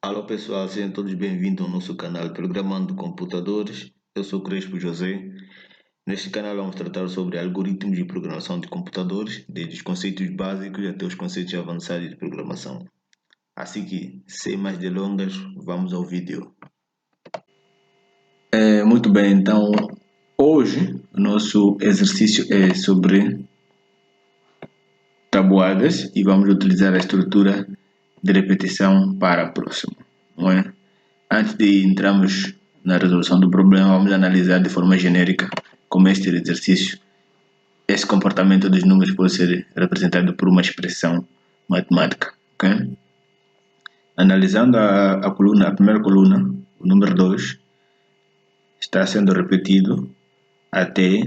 Alô pessoal, sejam todos bem-vindos ao nosso canal Programando Computadores. Eu sou Crespo José. Neste canal vamos tratar sobre algoritmos de programação de computadores, desde os conceitos básicos até os conceitos avançados de programação. Assim que, sem mais delongas, vamos ao vídeo. Muito bem, então hoje o nosso exercício é sobre tabuadas e vamos utilizar a estrutura de repetição para próximo, não é? Antes de entrarmos na resolução do problema, vamos analisar de forma genérica como este exercício, esse comportamento dos números pode ser representado por uma expressão matemática, ok? Analisando a primeira coluna, o número 2 está sendo repetido até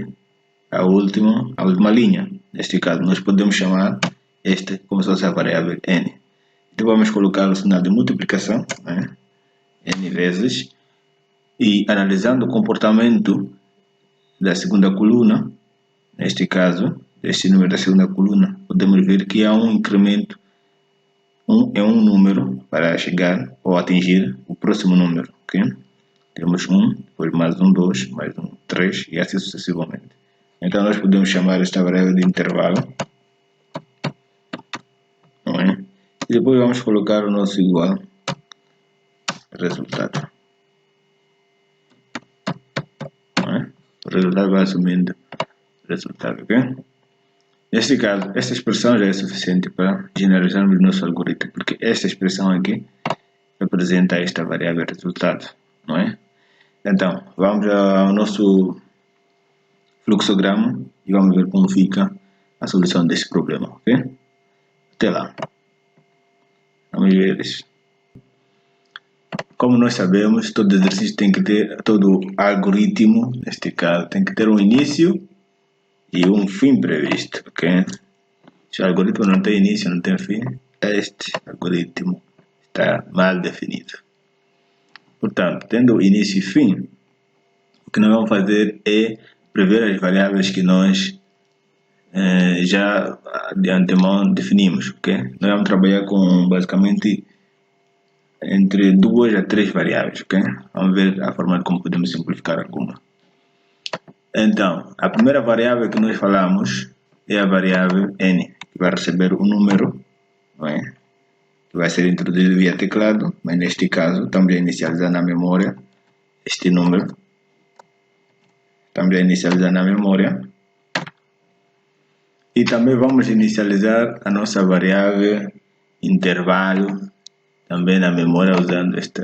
a última linha. Neste caso, nós podemos chamar este como se fosse a variável n. Então vamos colocar o sinal de multiplicação, né? N vezes, e analisando o comportamento da segunda coluna, neste caso, este número da segunda coluna, podemos ver que há um incremento, é um número para chegar ou atingir o próximo número, ok? Temos 1, depois mais um 2, mais um 3 e assim sucessivamente. Então nós podemos chamar esta variável de intervalo, não é? E depois vamos colocar o nosso igual resultado. O resultado vai assumindo o resultado, ok? Neste caso, esta expressão já é suficiente para generalizarmos o nosso algoritmo, porque esta expressão aqui representa esta variável resultado, não é? Então, vamos ao nosso fluxograma e vamos ver como fica a solução deste problema, ok? Até lá. Vamos ver isso. Como nós sabemos, todo exercício tem que ter, todo algoritmo, neste caso, tem que ter um início e um fim previsto, ok? Se o algoritmo não tem início, não tem fim, este algoritmo está mal definido. Portanto, tendo início e fim, o que nós vamos fazer é prever as variáveis que nós já de antemão definimos, ok? Nós vamos trabalhar com basicamente entre 2 a 3 variáveis, ok? Vamos ver a forma de como podemos simplificar alguma. Então, a primeira variável que nós falamos é a variável n, que vai receber um número, não é? Que vai ser introduzido via teclado, mas neste caso estamos a inicializar na memória este número. Estamos a inicializar na memória. E também vamos inicializar a nossa variável intervalo também na memória usando esta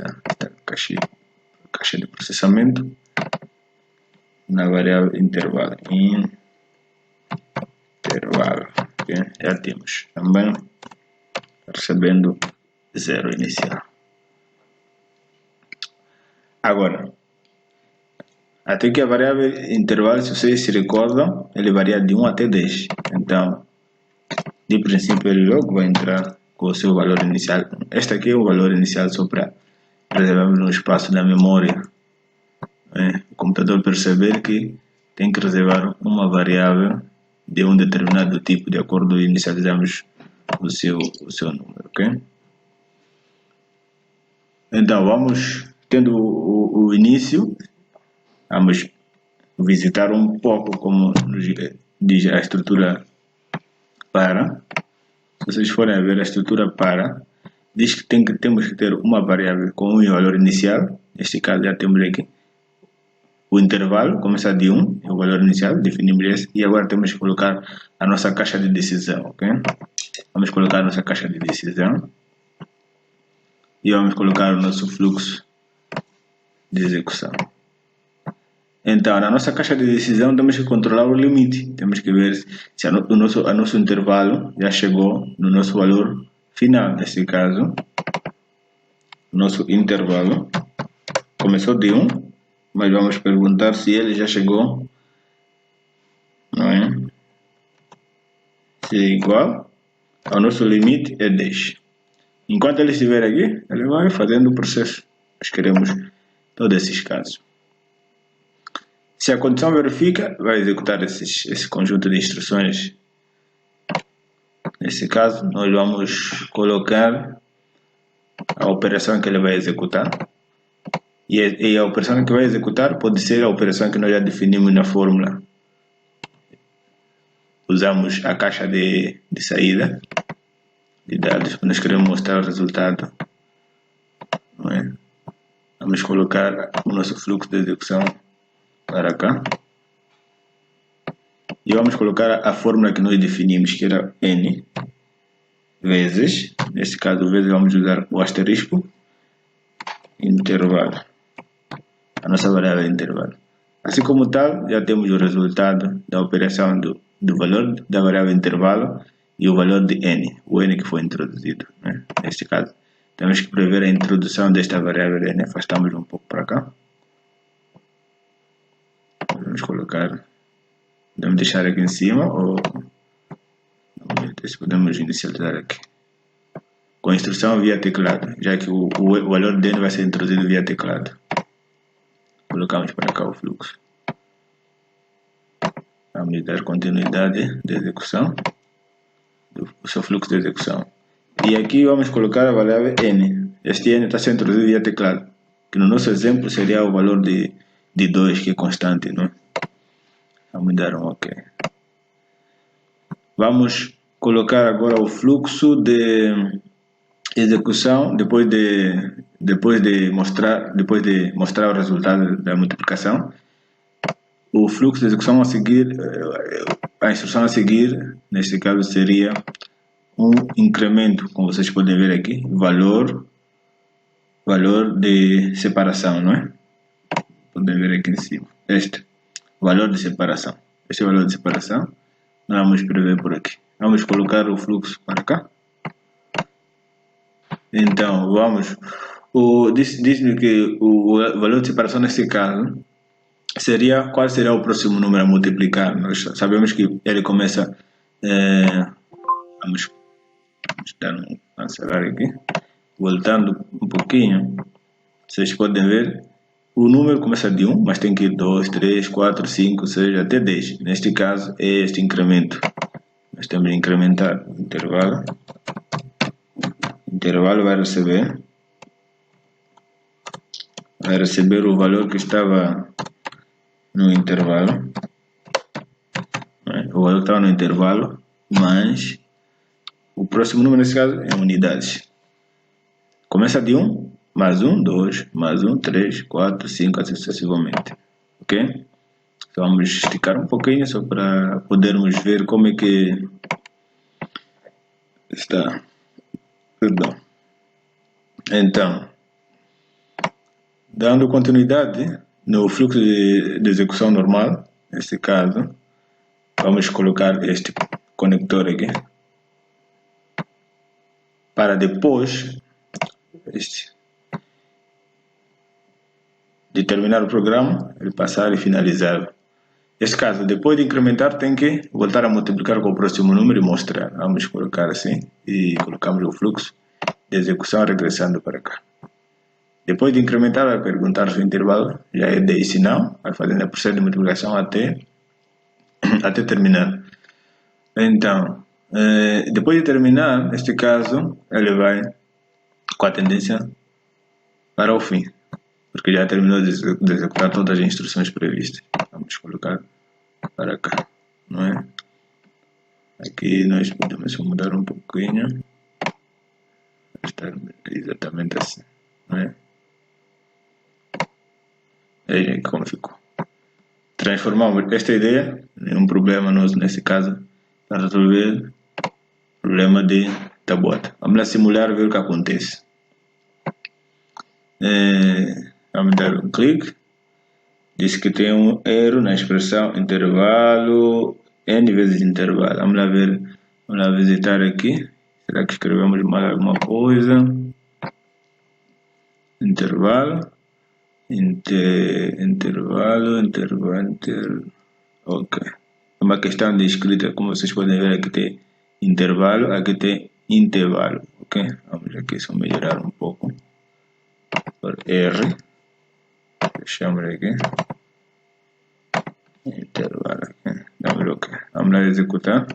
caixa de processamento na variável intervalo. Okay? Já temos também recebendo 0 inicial. Agora, até que a variável intervalo, se vocês se recordam, ele varia de 1 até 10. Então, de princípio, ele logo vai entrar com o seu valor inicial. Este aqui é o valor inicial só para reservarmos no espaço da memória. O computador perceber que tem que reservar uma variável de um determinado tipo de acordo com inicializarmos o seu número, ok? Então, vamos, tendo o início, vamos visitar um pouco como diz a estrutura para. Se vocês forem ver a estrutura para, diz que temos que ter uma variável com um valor inicial. Neste caso já temos aqui o intervalo, começa de 1, é o valor inicial, definimos esse, e agora temos que colocar a nossa caixa de decisão, ok? Vamos colocar a nossa caixa de decisão e vamos colocar o nosso fluxo de execução. Então, na nossa caixa de decisão temos que controlar o limite, temos que ver se o nosso intervalo já chegou no nosso valor final. Nesse caso, o nosso intervalo começou de 1, mas vamos perguntar se ele já chegou, não é? Se é igual ao nosso limite é 10. Enquanto ele estiver aqui, ele vai fazendo o processo. Nós queremos todos esses casos. Se a condição verifica, vai executar esse conjunto de instruções. Nesse caso, nós vamos colocar a operação que ele vai executar. E a operação que vai executar pode ser a operação que nós já definimos na fórmula. Usamos a caixa de saída de dados, nós queremos mostrar o resultado. Não é? Vamos colocar o nosso fluxo de execução para cá. E vamos colocar a fórmula que nós definimos, que era n vezes, neste caso vezes vamos usar o asterisco, intervalo, a nossa variável é intervalo. Assim como tal, já temos o resultado da operação do valor da variável intervalo e o valor de n, o n que foi introduzido, né? Neste caso, temos que prever a introdução desta variável n, afastamos um pouco para cá. Vamos colocar, podemos deixar aqui em cima ou podemos inicializar aqui com a instrução via teclado, já que o valor de n vai ser introduzido via teclado. Colocamos para cá o fluxo. Vamos dar continuidade de execução do seu fluxo de execução. E aqui vamos colocar a variável n. Este n está sendo introduzido via teclado, que no nosso exemplo seria o valor de 2, que é constante, não é? Vamos dar um OK. Vamos colocar agora o fluxo de execução depois de mostrar o resultado da multiplicação. O fluxo de execução a seguir, a instrução a seguir, neste caso seria um incremento, como vocês podem ver aqui, valor de separação, não é? Podem ver aqui em cima, este valor de separação. Este valor de separação nós vamos prever por aqui. Vamos colocar o fluxo para cá. Então, diz-me que o valor de separação nesse caso seria, qual seria o próximo número a multiplicar? Nós sabemos que ele começa, vamos dar um cancelar aqui, voltando um pouquinho, vocês podem ver, o número começa de 1, mas tem que ir 2, 3, 4, 5, 6, até 10. Neste caso é este incremento. Nós temos que incrementar o intervalo. O intervalo vai receber o valor que estava no intervalo. O valor que estava no intervalo, mas o próximo número nesse caso é unidades. Começa de 1, mais 1, 2, mais 1, 3, 4, 5, assim sucessivamente. Ok? Então vamos esticar um pouquinho só para podermos ver como é que está. Perdão. Então, dando continuidade no fluxo de execução normal, neste caso, vamos colocar este conector aqui para depois de terminar o programa, ele passar e finalizar. Neste caso, depois de incrementar, tem que voltar a multiplicar com o próximo número e mostrar. Vamos colocar assim e colocamos o fluxo de execução regressando para cá. Depois de incrementar, vai perguntar se o intervalo já é 10, se não, vai fazendo o processo de multiplicação até terminar. Então, depois de terminar, neste caso, ele vai com a tendência para o fim, porque já terminou de executar todas as instruções previstas. Vamos colocar para cá, não é? Aqui nós podemos mudar um pouquinho, estar exatamente assim, não é? Vejam como ficou. Transformamos esta ideia em um problema nosso, nesse caso, para resolver o problema de tabuada. Vamos lá simular e ver o que acontece. Vamos dar um clique. Diz que tem um erro na expressão intervalo n vezes intervalo. Vamos lá ver, vamos lá visitar aqui. Será que escrevemos mal alguma coisa? Intervalo. Ok. É uma questão de escrita, como vocês podem ver, aqui tem intervalo, aqui tem intervalo. Ok? Vamos aqui só melhorar um pouco. Por R. Fechamos aqui. Intervalo aqui. Damos OK. Vamos lá executar.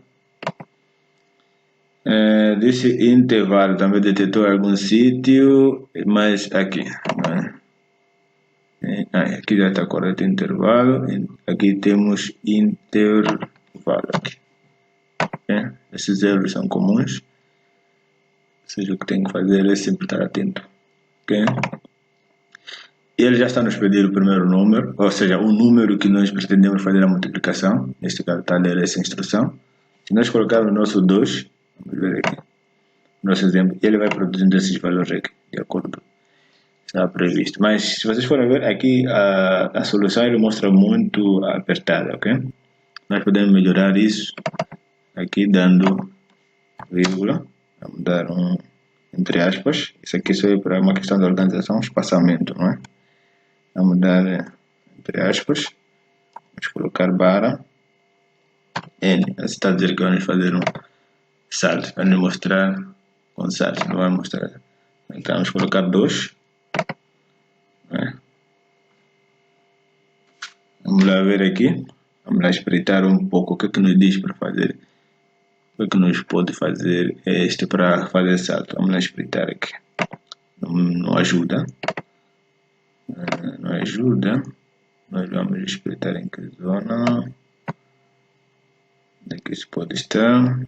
Desse intervalo também detectou algum sítio, mas aqui, aqui já está correto intervalo, aqui temos intervalo aqui. Esses erros são comuns, ou seja, o que tem que fazer é sempre estar atento. Ele já está nos pedir o primeiro número, ou seja, o número que nós pretendemos fazer a multiplicação. Neste caso está a ler essa instrução. Se nós colocarmos o nosso 2, vamos ver aqui, nosso exemplo, ele vai produzindo esses valores aqui, de acordo com o que está previsto. Mas se vocês forem ver aqui, a solução ele mostra muito apertada, ok? Nós podemos melhorar isso aqui dando vírgula, vamos dar um entre aspas, isso aqui só é para uma questão de organização, espaçamento, não é? Vamos dar entre aspas, vamos colocar barra N, assim está a dizer que vamos fazer um salto, para nos mostrar com salto, não vai mostrar. Então vamos colocar 2, vamos lá ver aqui, vamos lá espreitar um pouco o que é que nos diz para fazer, o que é que nos pode fazer este para fazer salto. Vamos lá espreitar aqui, não ajuda, não ajuda, nós vamos espreitar em que zona, aqui se pode estar.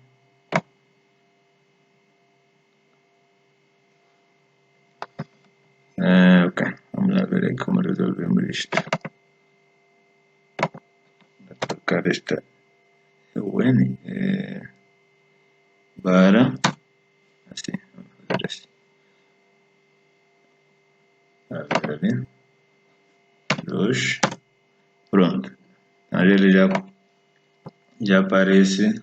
Ok, vamos lá ver aí como resolvemos isto. Vou trocar esta o N para assim, vamos fazer assim. A ver ali. 2. Pronto. Aí ele já aparece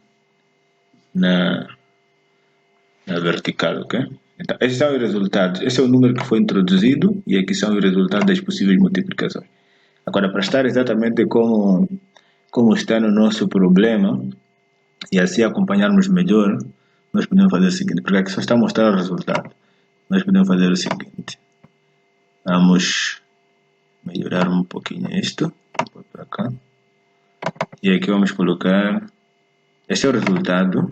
na vertical, ok? Então, esses são os resultados. Esse é o número que foi introduzido e aqui são os resultados das possíveis multiplicações. Agora, para estar exatamente como está no nosso problema e assim acompanharmos melhor, nós podemos fazer o seguinte, porque aqui só está a mostrar o resultado. Nós podemos fazer o seguinte. Vamos melhorar um pouquinho isto. Vou para cá. E aqui vamos colocar. Este é o resultado.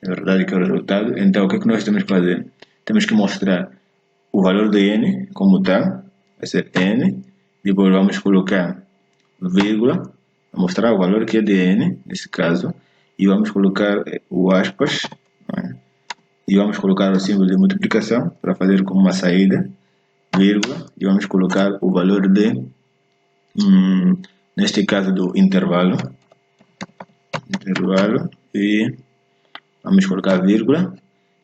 É verdade que é o resultado. Então, o que é que nós temos que fazer? Temos que mostrar o valor de n, como está. Vai ser n. Depois vamos colocar vírgula. Mostrar o valor que é de n, nesse caso. E vamos colocar o aspas. E vamos colocar o símbolo de multiplicação para fazer como uma saída. Vírgula. E vamos colocar o valor de, neste caso, do intervalo. Intervalo. E vamos colocar vírgula.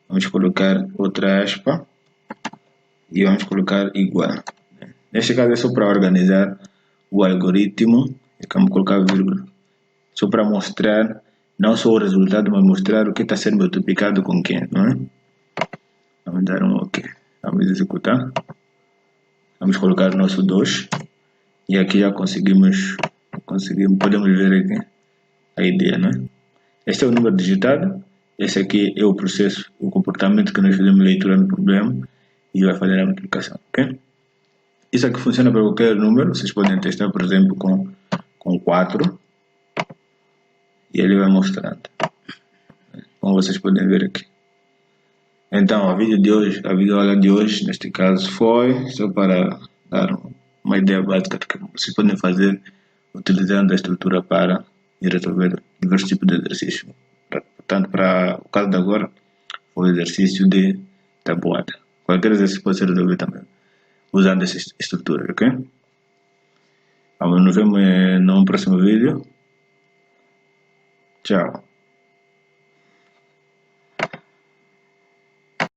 Vamos colocar outra aspa e vamos colocar igual. Neste caso é só para organizar o algoritmo. Vamos colocar vírgula. Só para mostrar não só o resultado, mas mostrar o que está sendo multiplicado com quem, não é? Vamos dar um OK. Vamos executar. Vamos colocar o nosso 2. E aqui já conseguimos, podemos ver aqui a ideia, né? Este é o número digitado. Esse aqui é o processo, o comportamento que nós fazemos leitura no problema e vai fazer a multiplicação, ok? Isso aqui funciona para qualquer número. Vocês podem testar, por exemplo, com 4 e ele vai mostrando, como vocês podem ver aqui. Então, a videoaula de hoje, neste caso, foi só para dar uma ideia básica do que vocês podem fazer utilizando a estrutura para resolver diversos tipos de exercícios. Portanto, para o caso de agora, foi o exercício de tabuada. Qualquer exercício pode ser resolvido também usando essa estrutura, ok? Nos vemos no próximo vídeo. Tchau.